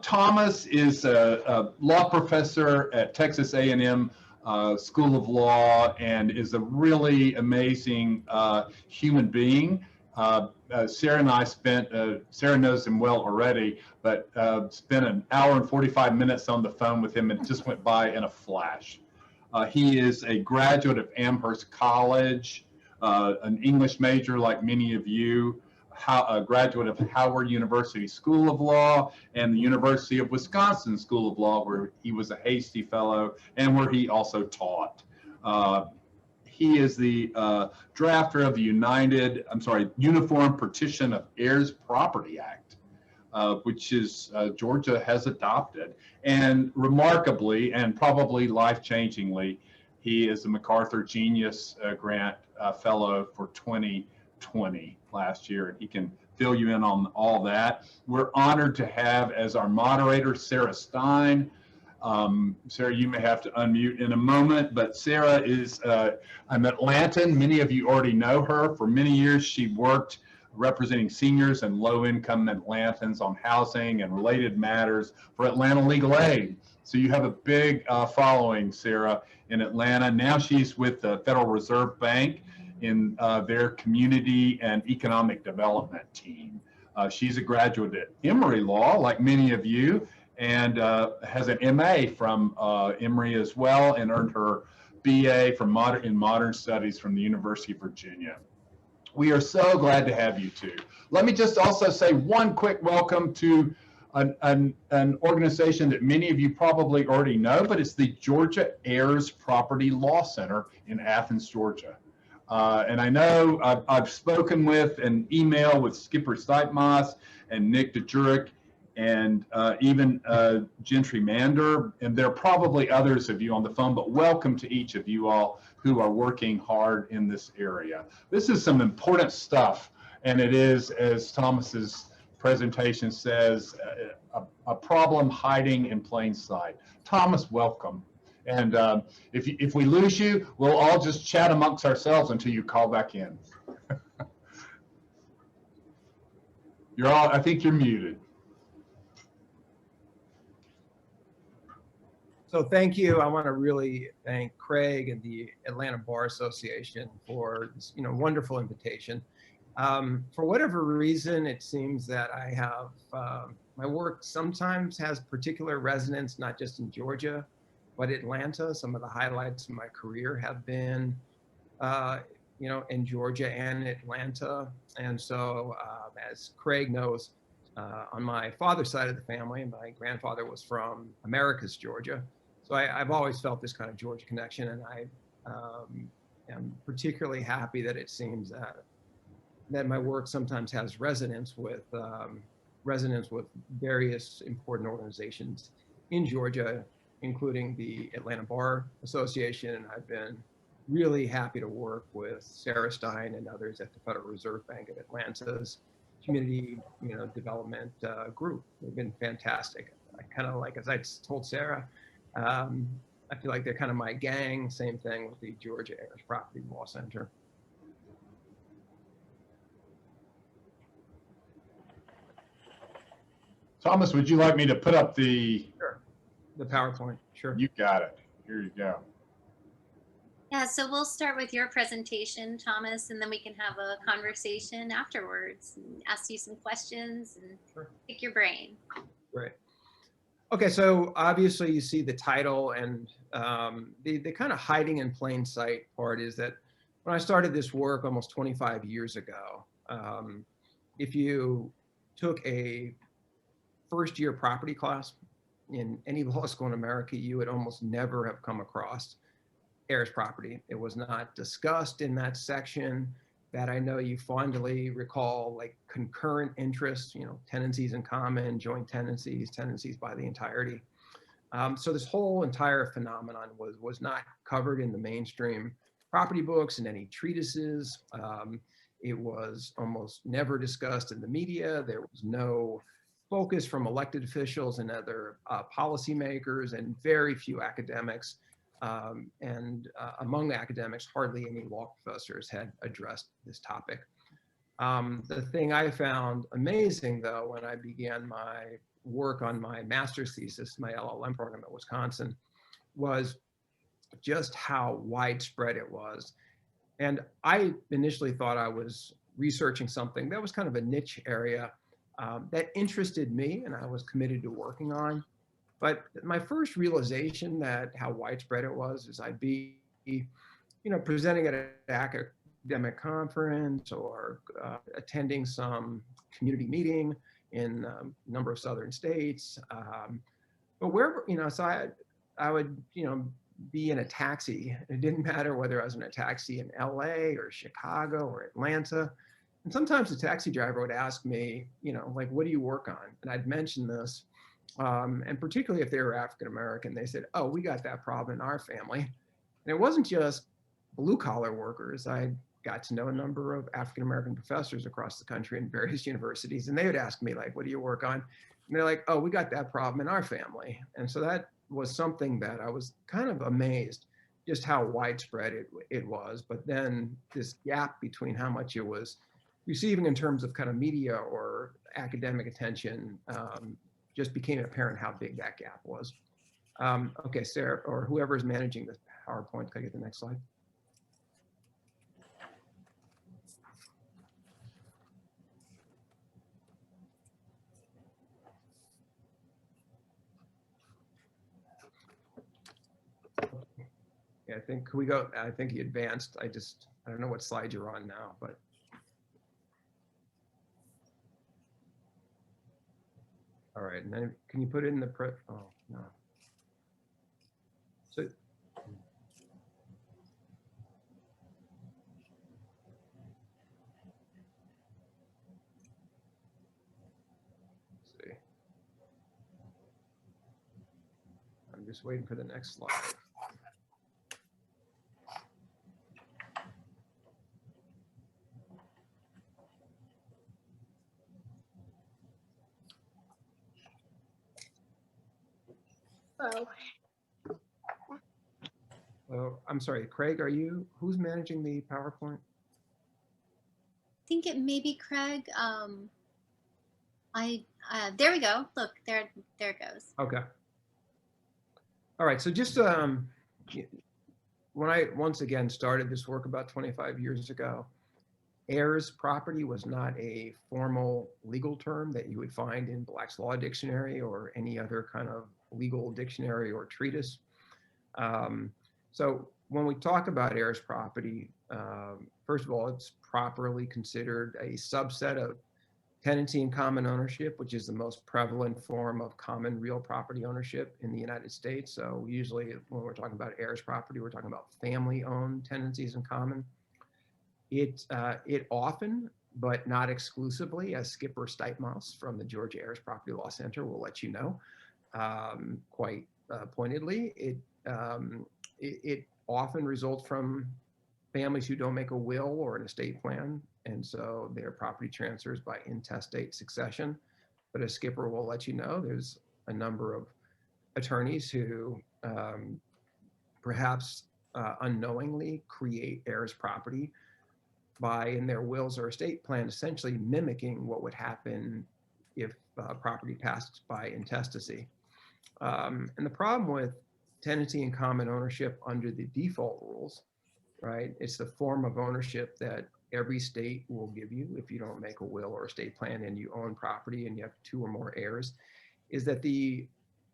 Thomas is a law professor at Texas A&M School of Law and is a really amazing human being. Sarah and I spent, Sarah knows him well already, but spent an hour and 45 minutes on the phone with him, and it just went by in a flash. He is a graduate of Amherst College, an English major like many of you, a graduate of Howard University School of Law and the University of Wisconsin School of Law, where he was a Hasty Fellow and where he also taught. He is the drafter of the Uniform Partition of Heirs Property Act, which is Georgia has adopted. And remarkably, and probably life-changingly, he is a MacArthur Genius Grant Fellow for 2020 last year, and he can fill you in on all that. We're honored to have as our moderator Sarah Stein. Sarah, you may have to unmute in a moment, but Sarah is an Atlantan. Many of you already know her. For many years, she worked representing seniors and low-income Atlantans on housing and related matters for Atlanta Legal Aid. So you have a big following, Sarah, in Atlanta. Now she's with the Federal Reserve Bank in their community and economic development team. She's a graduate at Emory Law, like many of you, and has an MA from Emory as well, and earned her BA in Modern Studies from the University of Virginia. We are so glad to have you two. Let me just also say one quick welcome to an organization that many of you probably already know, but it's the Georgia Heirs Property Law Center in Athens, Georgia. And I know I've spoken with and emailed with Skipper Steitmas and Nick DeJuric and even Gentry Mander, and there are probably others of you on the phone, but welcome to each of you all who are working hard in this area. This is some important stuff, and it is, as Thomas's presentation says, a problem hiding in plain sight. Thomas, welcome. And if we lose you, we'll all just chat amongst ourselves until you call back in. You're all, I think you're muted. So thank you. I want to really thank Craig and the Atlanta Bar Association for this, wonderful invitation. For whatever reason, it seems that I have, my work sometimes has particular resonance, not just in Georgia, but Atlanta. Some of the highlights of my career have been, in Georgia and Atlanta. And so, as Craig knows, on my father's side of the family, my grandfather was from Americus, Georgia. So I've always felt this kind of Georgia connection, and I am particularly happy that it seems that my work sometimes has resonance with various important organizations in Georgia, including the Atlanta Bar Association. And I've been really happy to work with Sarah Stein and others at the Federal Reserve Bank of Atlanta's community development group. They've been fantastic. I kind of like, as I told Sarah, I feel like they're kind of my gang. Same thing with the Georgia Heirs Property Law Center. Thomas, would you like me to put up the... Sure. The PowerPoint, sure. You got it. Here you go. Yeah, so we'll start with your presentation, Thomas, and then we can have a conversation afterwards and ask you some questions and Sure. pick your brain. Great. Okay, so obviously you see the title, and the kind of hiding in plain sight part is that when I started this work almost 25 years ago, if you took a first-year property class in any law school in America, you would almost never have come across heirs property. It was not discussed in that section that I know you fondly recall, like concurrent interests, tenancies in common, joint tenancies, tenancies by the entirety. So this whole entire phenomenon was not covered in the mainstream property books and any treatises. It was almost never discussed in the media. There was no focus from elected officials and other policymakers, and very few academics. Among the academics, hardly any law professors had addressed this topic. The thing I found amazing, though, when I began my work on my master's thesis, my LLM program at Wisconsin, was just how widespread it was. And I initially thought I was researching something that was kind of a niche area that interested me and I was committed to working on. But my first realization that how widespread it was is I'd be, presenting at an academic conference or attending some community meeting in a number of southern states. But wherever, so I would, be in a taxi. It didn't matter whether I was in a taxi in LA or Chicago or Atlanta. And sometimes the taxi driver would ask me, like, what do you work on? And I'd mention this. And particularly if they were African American, they said, oh, we got that problem in our family. And it wasn't just blue collar workers. I got to know a number of African American professors across the country in various universities. And they would ask me, like, what do you work on? And they're like, oh, we got that problem in our family. And so that was something that I was kind of amazed just how widespread it was. But then this gap between how much it was receiving in terms of kind of media or academic attention just became apparent how big that gap was. Okay, Sarah, or whoever's managing this PowerPoint, can I get the next slide? Yeah, I think, can we go, I think he advanced. I don't know what slide you're on now, but. All right, and then can you put it in the oh, no. So. Let's see. I'm just waiting for the next slide. Oh, I'm sorry, Craig, who's managing the PowerPoint? I think it may be Craig. There we go. Look, there it goes. Okay. All right, so just when I once again started this work about 25 years ago, heirs property was not a formal legal term that you would find in Black's Law Dictionary or any other kind of legal dictionary or treatise. So when we talk about heirs property, first of all, it's properly considered a subset of tenancy and common ownership, which is the most prevalent form of common real property ownership in the United States. So usually when we're talking about heirs property, we're talking about family-owned tenancies in common. It often, but not exclusively, as Skipper Steitmaus from the Georgia Heirs Property Law Center will let you know, quite pointedly, it often results from families who don't make a will or an estate plan, and so their property transfers by intestate succession. But as Skipper will let you know, there's a number of attorneys who perhaps unknowingly create heirs property by, in their wills or estate plan, essentially mimicking what would happen if property passed by intestacy. And the problem with tenancy and common ownership under the default rules, right? It's the form of ownership that every state will give you if you don't make a will or estate plan and you own property and you have two or more heirs, is that the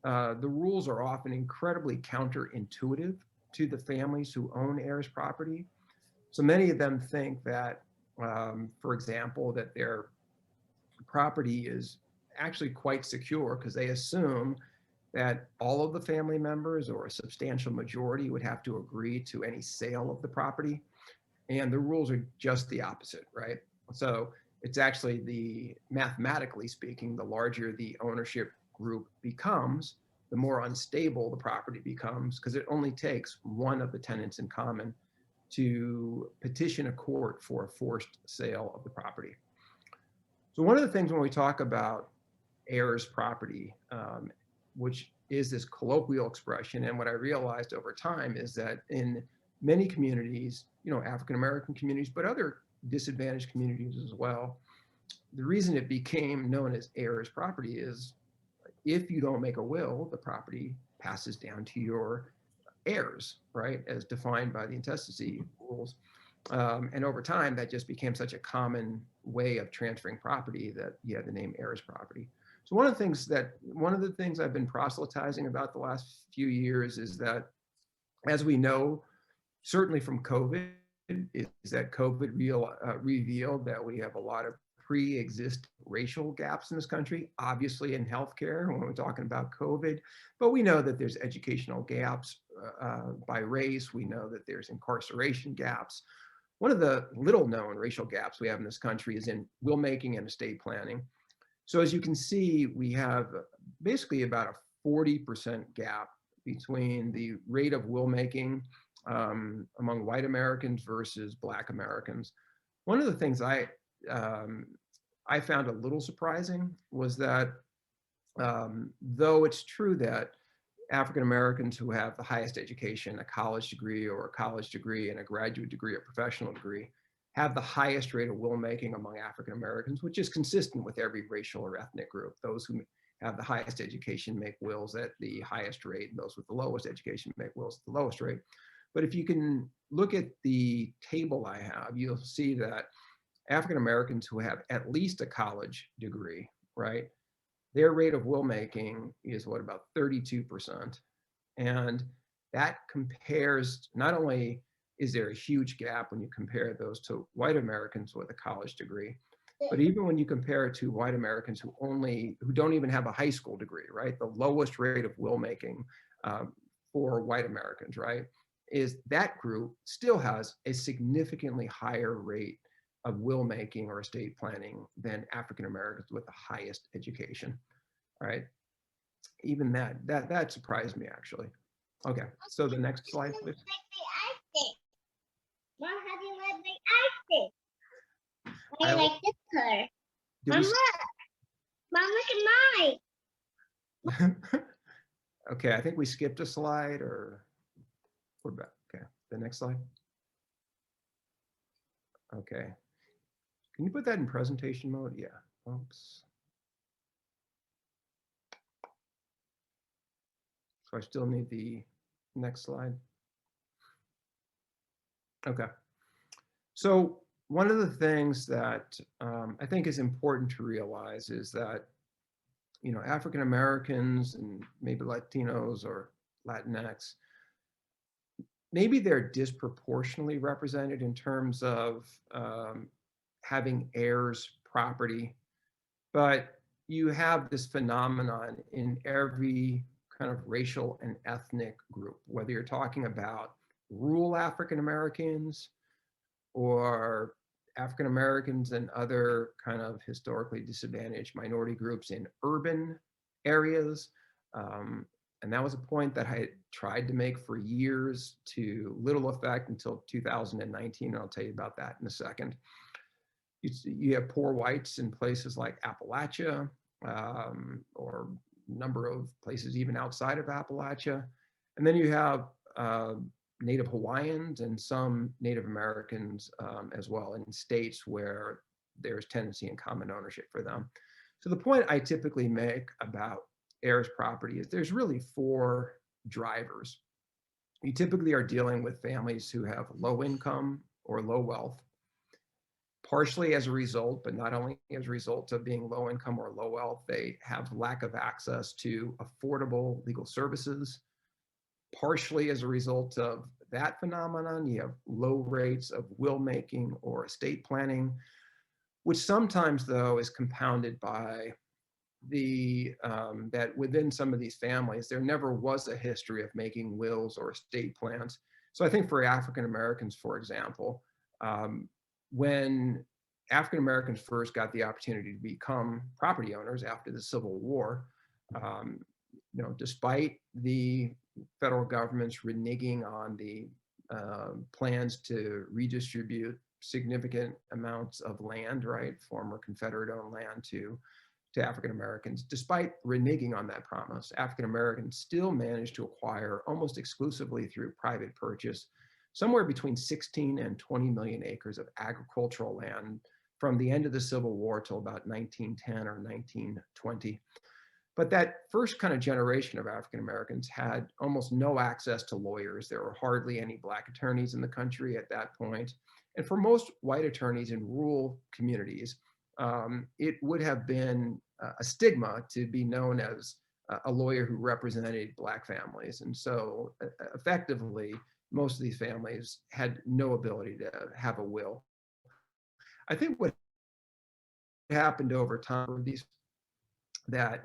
rules are often incredibly counterintuitive to the families who own heirs property. So many of them think that, for example, that their property is actually quite secure because they assume that all of the family members or a substantial majority would have to agree to any sale of the property. And the rules are just the opposite, right? So it's actually mathematically speaking, the larger the ownership group becomes, the more unstable the property becomes, because it only takes one of the tenants in common to petition a court for a forced sale of the property. So one of the things when we talk about heirs property, which is this colloquial expression, and what I realized over time is that in many communities, African-American communities, but other disadvantaged communities as well, the reason it became known as heirs property is if you don't make a will, the property passes down to your heirs, right, as defined by the intestacy rules. And over time, that just became such a common way of transferring property that you had the name heirs property. So one of the things I've been proselytizing about the last few years is that, as we know, certainly from COVID, is that COVID revealed that we have a lot of pre-existing racial gaps in this country, obviously in healthcare when we're talking about COVID, but we know that there's educational gaps by race. We know that there's incarceration gaps. One of the little known racial gaps we have in this country is in will making and estate planning. So as you can see, we have basically about a 40% gap between the rate of will making among white Americans versus Black Americans. One of the things I found a little surprising was that though it's true that African Americans who have the highest education, a college degree or a college degree and a graduate degree or professional degree, have the highest rate of will making among African Americans, which is consistent with every racial or ethnic group. Those who have the highest education make wills at the highest rate, and those with the lowest education make wills at the lowest rate. But if you can look at the table I have, you'll see that African Americans who have at least a college degree, right, their rate of will making is what, about 32%. And that compares, not only is there a huge gap when you compare those to white Americans with a college degree, but even when you compare it to white Americans who don't even have a high school degree, right? The lowest rate of will making for white Americans, right, is that group still has a significantly higher rate of will making or estate planning than African Americans with the highest education, right? Even that surprised me, actually. Okay, so the next slide, please. Mom, how do you like my ice cream? I like this color. Mom, look at mine. Okay, I think we skipped a slide, or we're back. Okay, the next slide. Okay. Can you put that in presentation mode? Yeah. Oops. So I still need the next slide. Okay. So one of the things that I think is important to realize is that, you know, African Americans and maybe Latinos or Latinx, maybe they're disproportionately represented in terms of having heirs property, but you have this phenomenon in every kind of racial and ethnic group, whether you're talking about rural African Americans or African Americans and other kind of historically disadvantaged minority groups in urban areas. And that was a point that I tried to make for years to little effect until 2019. I'll tell you about that in a second. You have poor whites in places like Appalachia, or a number of places even outside of Appalachia. And then you have Native Hawaiians and some Native Americans as well in states where there's tendency in common ownership for them. So the point I typically make about heirs property is there's really four drivers. You typically are dealing with families who have low income or low wealth, partially as a result, but not only as a result of being low income or low wealth, they have lack of access to affordable legal services. Partially as a result of that phenomenon, you have low rates of will making or estate planning, which sometimes though is compounded by the that within some of these families, there never was a history of making wills or estate plans. So I think for African Americans, for example, when African Americans first got the opportunity to become property owners after the Civil War, you know, despite the federal government's reneging on the plans to redistribute significant amounts of land, right, former Confederate-owned land to African Americans, despite reneging on that promise, African Americans still managed to acquire almost exclusively through private purchase somewhere between 16 and 20 million acres of agricultural land from the end of the Civil War till about 1910 or 1920. But that first kind of generation of African Americans had almost no access to lawyers. There were hardly any Black attorneys in the country at that point. And for most white attorneys in rural communities, it would have been a stigma to be known as a lawyer who represented Black families. And so effectively, most of these families had no ability to have a will. I think what happened over time were these that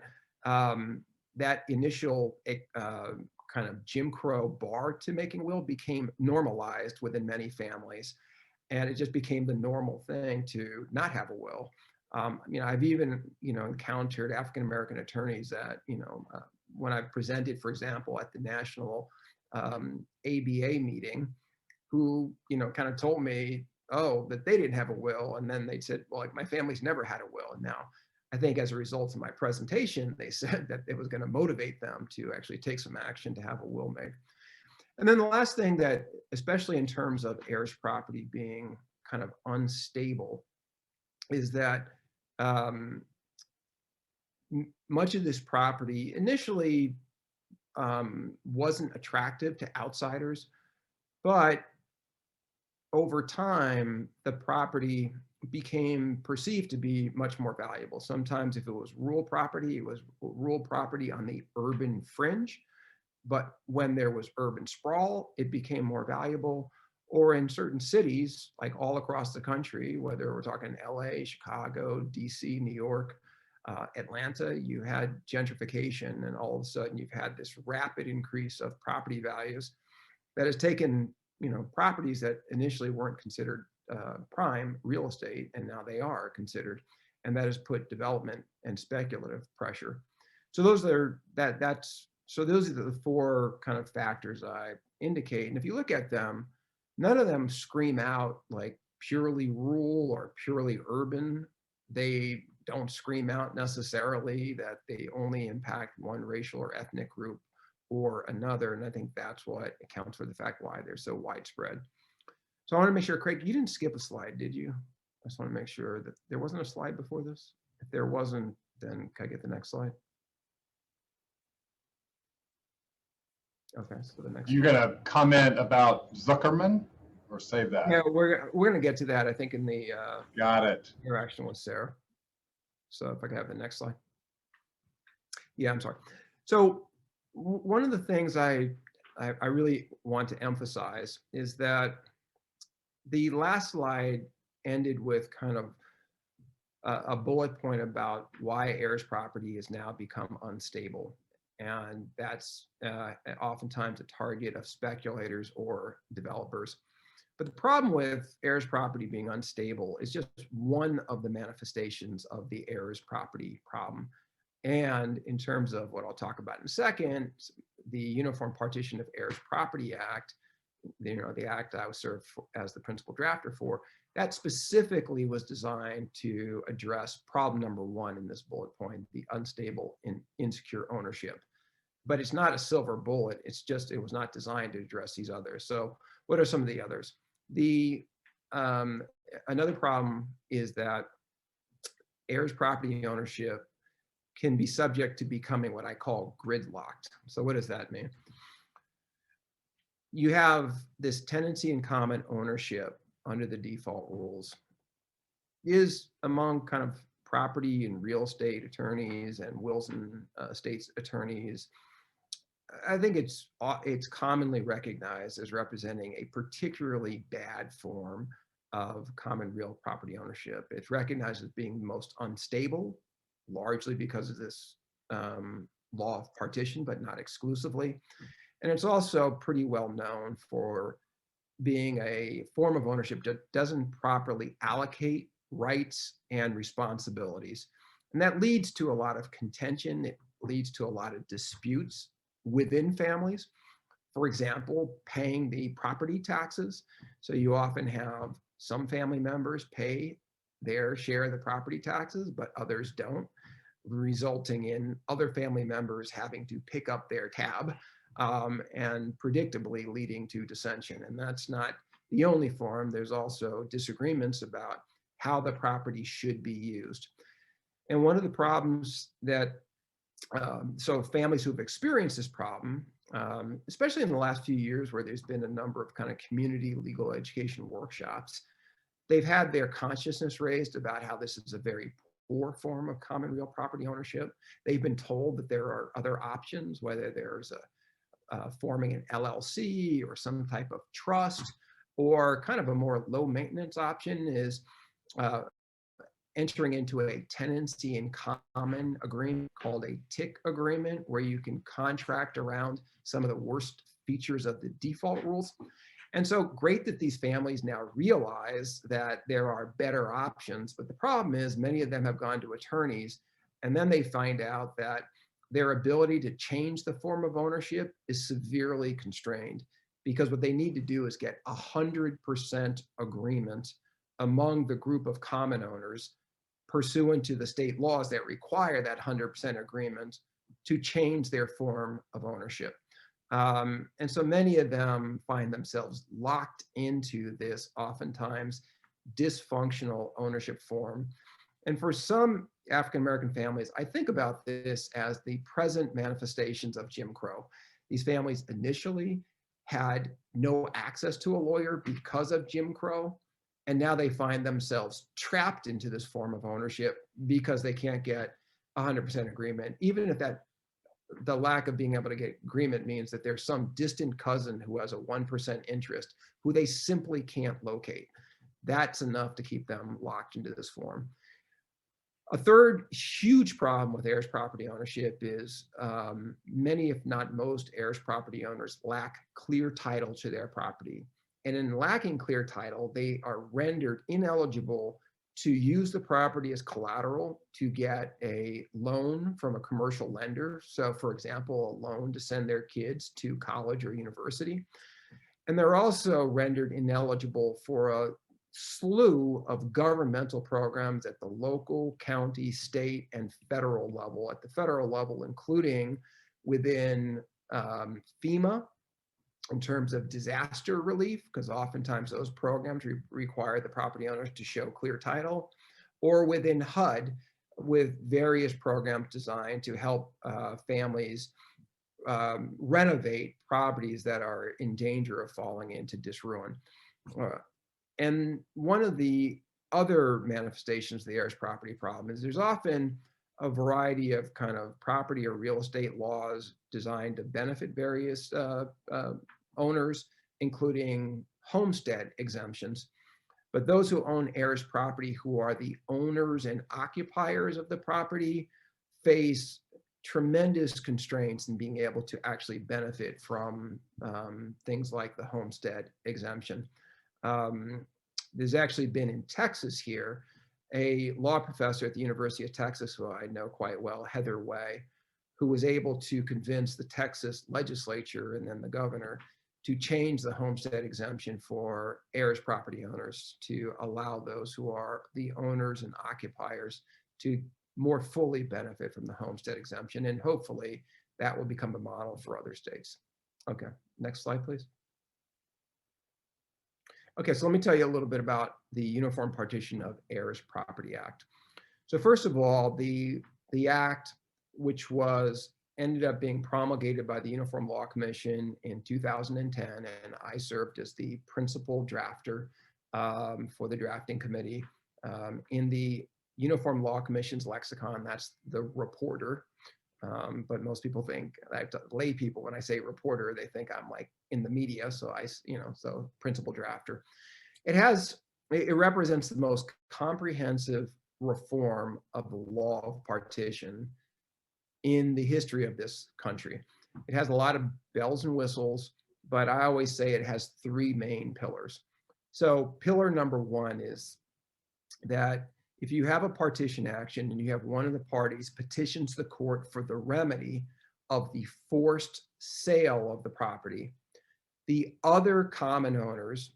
that initial kind of Jim Crow bar to making a will became normalized within many families, and it just became the normal thing to not have a will. I've even encountered African American attorneys that when I presented, for example, at the national ABA meeting, who kind of told me, oh, that they didn't have a will, and then they said, well, like, my family's never had a will. And now I think as a result of my presentation, they said that it was going to motivate them to actually take some action to have a will made. And then the last thing that, especially in terms of heirs property being kind of unstable, is that much of this property initially wasn't attractive to outsiders, but over time, the property became perceived to be much more valuable. Sometimes if it was rural property, it was rural property on the urban fringe. But when there was urban sprawl, it became more valuable. Or in certain cities, like all across the country, whether we're talking LA, Chicago, DC, New York, Atlanta, you had gentrification, and all of a sudden you've had this rapid increase of property values that has taken properties that initially weren't considered prime real estate, and now they are considered, and that has put development and speculative pressure. So those are those are the four kind of factors I indicate. And if you look at them, none of them scream out like purely rural or purely urban. They don't scream out necessarily that they only impact one racial or ethnic group or another. And I think that's what accounts for the fact why they're so widespread. So I want to make sure, Craig, you didn't skip a slide, did you? I just want to make sure that there wasn't a slide before this. If there wasn't, then can I get the next slide? Okay, so the next. You got a comment about Zuckerman, or save that? Yeah, we're going to get to that, I think, in the Got it. interaction with Sarah. So if I could have the next slide. Yeah, I'm sorry. So one of the things I really want to emphasize is that the last slide ended with kind of a bullet point about why heirs property has now become unstable. And that's oftentimes a target of speculators or developers. But the problem with heirs property being unstable is just one of the manifestations of the heirs property problem. And in terms of what I'll talk about in a second, the Uniform Partition of Heirs Property Act, the act I was served as the principal drafter for, that specifically was designed to address problem number one in this bullet point, the unstable and insecure ownership. But it's not a silver bullet. It's just, it was not designed to address these others. So what are some of the others? Another problem is that heirs property ownership can be subject to becoming what I call gridlocked. So what does that mean? You have this tenancy in common ownership under the default rules is among kind of property and real estate attorneys and wills and estates attorneys. I think it's commonly recognized as representing a particularly bad form of common real property ownership. It's recognized as being the most unstable, largely because of this law of partition, but not exclusively. And it's also pretty well known for being a form of ownership that doesn't properly allocate rights and responsibilities. And that leads to a lot of contention. It leads to a lot of disputes within families. For example, paying the property taxes. So you often have some family members pay their share of the property taxes, but others don't, resulting in other family members having to pick up their tab and predictably leading to dissension. And that's not the only form. There's also disagreements about how the property should be used. And one of the problems that So families who've experienced this problem, especially in the last few years where there's been a number of kind of community legal education workshops, they've had their consciousness raised about how this is a very poor form of common real property ownership. They've been told that there are other options, whether there's forming an LLC or some type of trust, or kind of a more low maintenance option is entering into a tenancy in common agreement called a TIC agreement, where you can contract around some of the worst features of the default rules. And so great that these families now realize that there are better options, but the problem is many of them have gone to attorneys, and then they find out that their ability to change the form of ownership is severely constrained, because what they need to do is get 100% agreement among the group of common owners pursuant to the state laws that require that 100% agreement to change their form of ownership. And so many of them find themselves locked into this oftentimes dysfunctional ownership form. And for some African-American families, I think about this as the present manifestations of Jim Crow. These families initially had no access to a lawyer because of Jim Crow, and now they find themselves trapped into this form of ownership because they can't get 100% agreement, even if the lack of being able to get agreement means that there's some distant cousin who has a 1% interest who they simply can't locate. That's enough to keep them locked into this form. A third huge problem with heirs property ownership is many, if not most, heirs property owners lack clear title to their property. And in lacking clear title, they are rendered ineligible to use the property as collateral to get a loan from a commercial lender. So for example, a loan to send their kids to college or university. And they're also rendered ineligible for a slew of governmental programs at the local, county, state, and federal level. At the federal level, including within FEMA, in terms of disaster relief, because oftentimes those programs require the property owners to show clear title, or within HUD with various programs designed to help families renovate properties that are in danger of falling into disruin. And one of the other manifestations of the heirs property problem is there's often a variety of kind of property or real estate laws designed to benefit various owners, including homestead exemptions. But those who own heirs property, who are the owners and occupiers of the property, face tremendous constraints in being able to actually benefit from things like the homestead exemption. There's actually been in Texas here, a law professor at the University of Texas, who I know quite well, Heather Way, who was able to convince the Texas legislature and then the governor to change the homestead exemption for heirs property owners to allow those who are the owners and occupiers to more fully benefit from the homestead exemption. And hopefully that will become a model for other states. Okay, next slide, please. Okay, so let me tell you a little bit about the Uniform Partition of Heirs Property Act. So first of all, the act, which ended up being promulgated by the Uniform Law Commission in 2010, and I served as the principal drafter for the drafting committee. In the Uniform Law Commission's lexicon, that's the reporter. But most people think, lay people, when I say reporter, they think I'm like in the media. So so principal drafter. It represents the most comprehensive reform of the law of partition in the history of this country. It has a lot of bells and whistles, but I always say it has three main pillars. So pillar number one is that if you have a partition action and you have one of the parties petitions the court for the remedy of the forced sale of the property, the other common owners,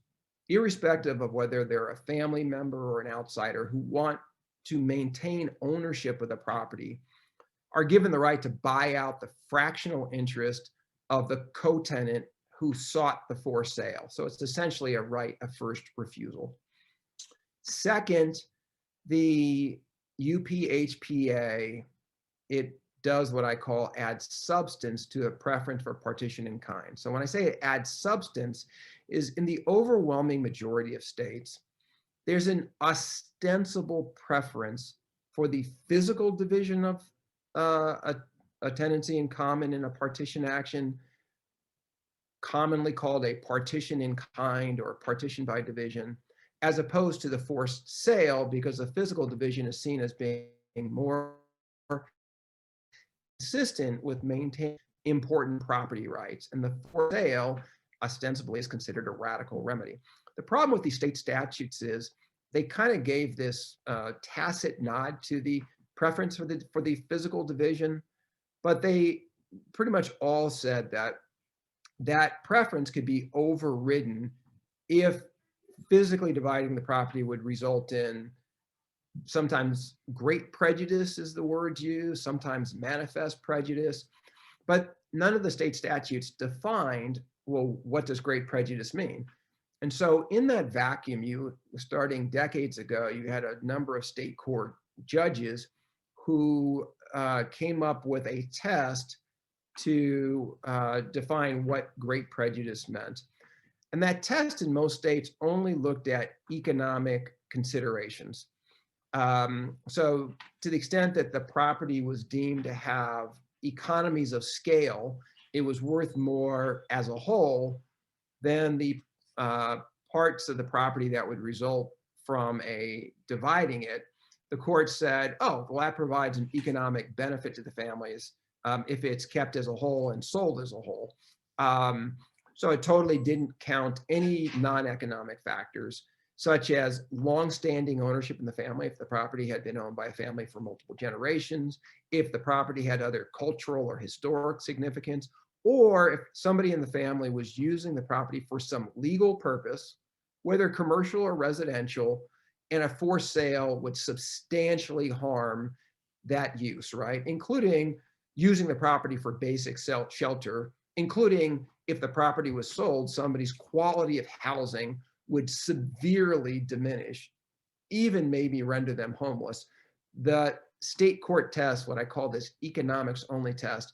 irrespective of whether they're a family member or an outsider who want to maintain ownership of the property, are given the right to buy out the fractional interest of the co-tenant who sought the forced sale. So it's essentially a right of first refusal. Second, the UPHPA, it does what I call add substance to a preference for partition in kind. So when I say it adds substance, is in the overwhelming majority of states, there's an ostensible preference for the physical division of a tenancy in common in a partition action, commonly called a partition in kind or partition by division, as opposed to the forced sale, because the physical division is seen as being more consistent with maintaining important property rights. And the forced sale ostensibly is considered a radical remedy. The problem with these state statutes is they kind of gave this tacit nod to the preference for the physical division, but they pretty much all said that that preference could be overridden if physically dividing the property would result in sometimes great prejudice is the word used, sometimes manifest prejudice, but none of the state statutes defined, well, what does great prejudice mean? And so in that vacuum, starting decades ago, you had a number of state court judges who came up with a test to define what great prejudice meant. And that test in most states only looked at economic considerations. So to the extent that the property was deemed to have economies of scale, it was worth more as a whole than the parts of the property that would result from dividing it. The court said, oh, well, that provides an economic benefit to the families if it's kept as a whole and sold as a whole. So it totally didn't count any non-economic factors, such as long-standing ownership in the family, if the property had been owned by a family for multiple generations, if the property had other cultural or historic significance, or if somebody in the family was using the property for some legal purpose, whether commercial or residential, and a forced sale would substantially harm that use, right? Including using the property for basic shelter, including if the property was sold, somebody's quality of housing would severely diminish, even maybe render them homeless. The state court test, what I call this economics only test,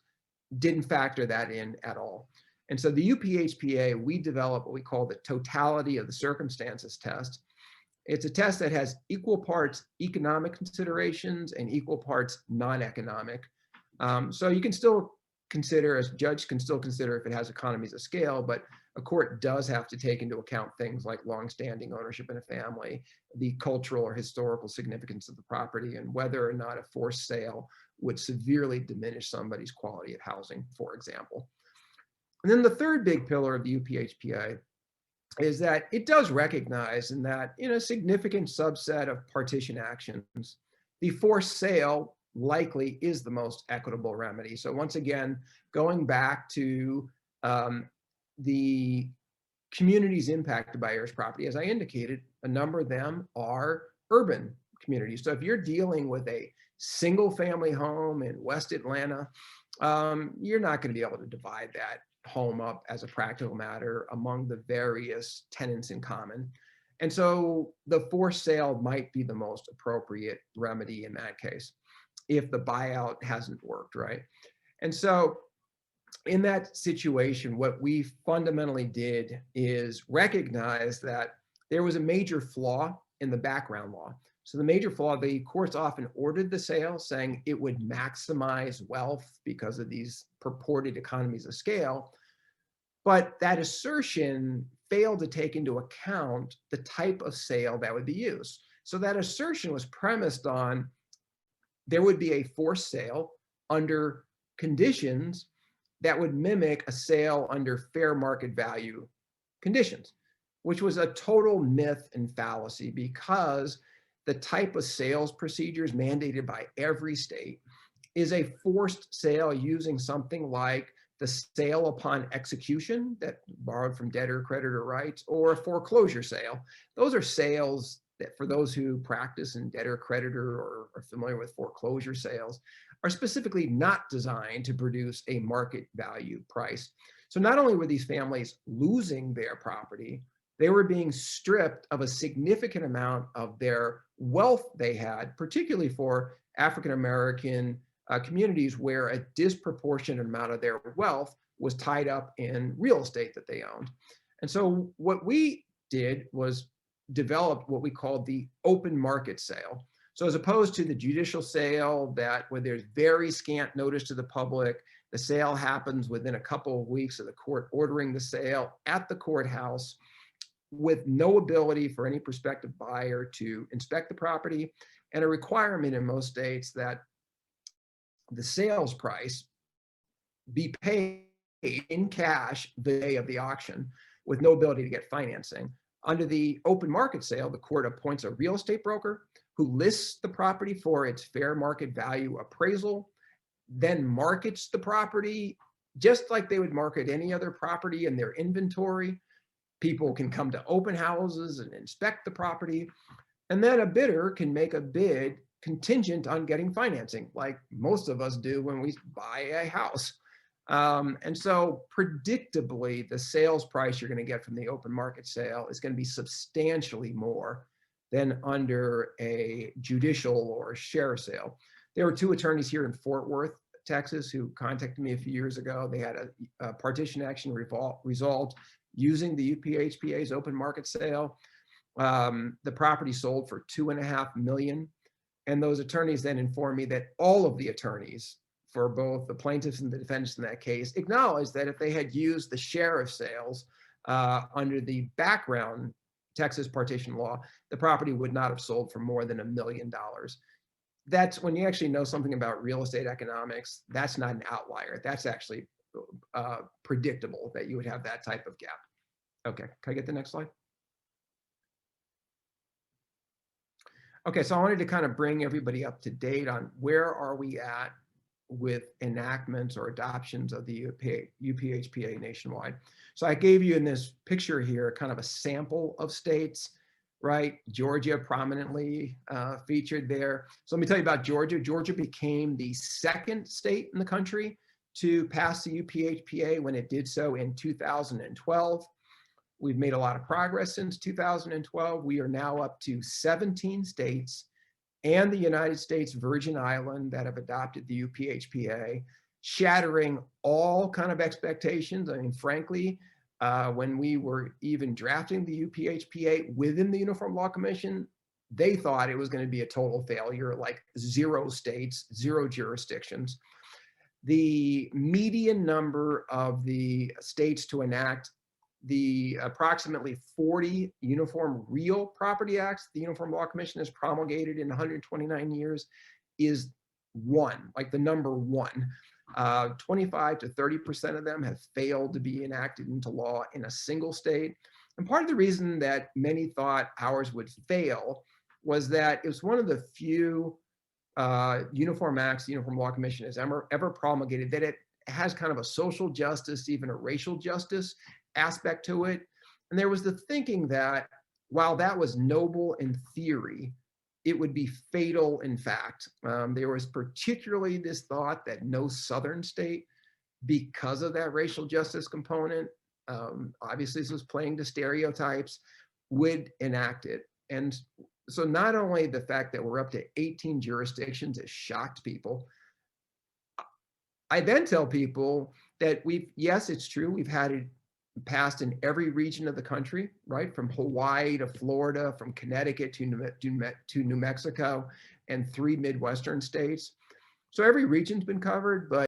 didn't factor that in at all. And so the UPHPA, we developed what we call the totality of the circumstances test. It's a test that has equal parts economic considerations and equal parts non-economic. So you can still consider, as a judge can still consider if it has economies of scale, but a court does have to take into account things like long-standing ownership in a family, the cultural or historical significance of the property, and whether or not a forced sale would severely diminish somebody's quality of housing, for example. And then the third big pillar of the UPHPA is that it does recognize in that in a significant subset of partition actions, the forced sale likely is the most equitable remedy. So once again, going back to the communities impacted by heirs property, as I indicated, a number of them are urban communities. So if you're dealing with a single family home in West Atlanta, you're not going to be able to divide that home up as a practical matter among the various tenants in common. And so the forced sale might be the most appropriate remedy in that case, if the buyout hasn't worked, right? And so in that situation, what we fundamentally did is recognize that there was a major flaw in the background law. So the major flaw, the courts often ordered the sale, saying it would maximize wealth because of these purported economies of scale. But that assertion failed to take into account the type of sale that would be used. So that assertion was premised on there would be a forced sale under conditions that would mimic a sale under fair market value conditions, which was a total myth and fallacy, because the type of sales procedures mandated by every state is a forced sale using something like the sale upon execution that borrowed from debtor creditor rights, or a foreclosure sale. Those are sales that, for those who practice in debtor creditor or are familiar with foreclosure sales, are specifically not designed to produce a market value price. So not only were these families losing their property, they were being stripped of a significant amount of their wealth they had, particularly for African-American communities where a disproportionate amount of their wealth was tied up in real estate that they owned. And so what we did was develop what we called the open market sale. So as opposed to the judicial sale where there's very scant notice to the public, the sale happens within a couple of weeks of the court ordering the sale at the courthouse with no ability for any prospective buyer to inspect the property, and a requirement in most states that the sales price be paid in cash the day of the auction with no ability to get financing. Under the open market sale, the court appoints a real estate broker who lists the property for its fair market value appraisal, then markets the property just like they would market any other property in their inventory. People can come to open houses and inspect the property, and then a bidder can make a bid contingent on getting financing, like most of us do when we buy a house. And so predictably, the sales price you're going to get from the open market sale is going to be substantially more than under a judicial or share sale. There were two attorneys here in Fort Worth, Texas, who contacted me a few years ago. They had a partition action resolved using the UPHPA's open market sale. The property sold for $2.5 million. And those attorneys then informed me that all of the attorneys for both the plaintiffs and the defendants in that case acknowledged that if they had used the share of sales under the background Texas partition law, the property would not have sold for more than $1 million. That's when you actually know something about real estate economics. That's not an outlier. That's actually predictable that you would have that type of gap. Okay, can I get the next slide? Okay, so I wanted to kind of bring everybody up to date on where are we at with enactments or adoptions of the UPHPA nationwide. So I gave you in this picture here kind of a sample of states, right? Georgia prominently featured there. So let me tell you about Georgia. Georgia became the second state in the country to pass the UPHPA when it did so in 2012. We've made a lot of progress since 2012. We are now up to 17 states and the United States Virgin Island that have adopted the UPHPA, shattering all kind of expectations. I mean, frankly, when we were even drafting the UPHPA within the Uniform Law Commission, they thought it was going to be a total failure, like 0 states, 0 jurisdictions. The median number of the states to enact the approximately 40 Uniform Real Property Acts the Uniform Law Commission has promulgated in 129 years is 1, like the number 1. 25 to 30% of them have failed to be enacted into law in a single state. And part of the reason that many thought ours would fail was that it was one of the few uniform acts the Uniform Law Commission has ever promulgated that it has kind of a social justice, even a racial justice aspect to it. And there was the thinking that while that was noble in theory, it would be fatal in fact. There was particularly this thought that no Southern state, because of that racial justice component, obviously this was playing to stereotypes, would enact it. And so not only the fact that we're up to 18 jurisdictions has shocked people, I then tell people that yes, it's true, we've had it passed in every region of the country, right? From Hawaii to Florida, from Connecticut to New Mexico, and 3 Midwestern states. So every region's been covered, but